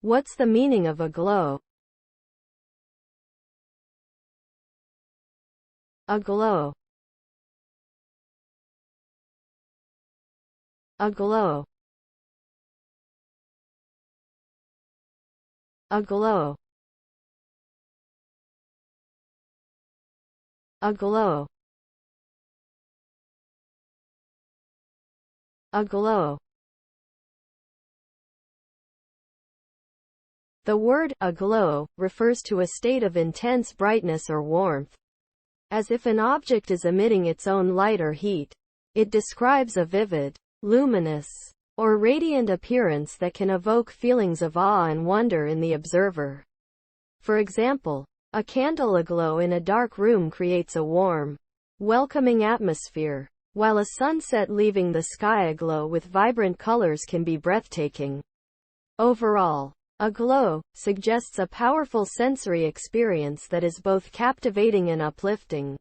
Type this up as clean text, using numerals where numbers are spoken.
What's the meaning of aglow? Aglow. Aglow. Aglow. Aglow. Aglow. The word aglow refers to a state of intense brightness or warmth, as if an object is emitting its own light or heat. It describes a vivid, luminous, or radiant appearance that can evoke feelings of awe and wonder in the observer. For example, a candle aglow in a dark room creates a warm, welcoming atmosphere, while a sunset leaving the sky aglow with vibrant colors can be breathtaking. Overall, aglow suggests a powerful sensory experience that is both captivating and uplifting.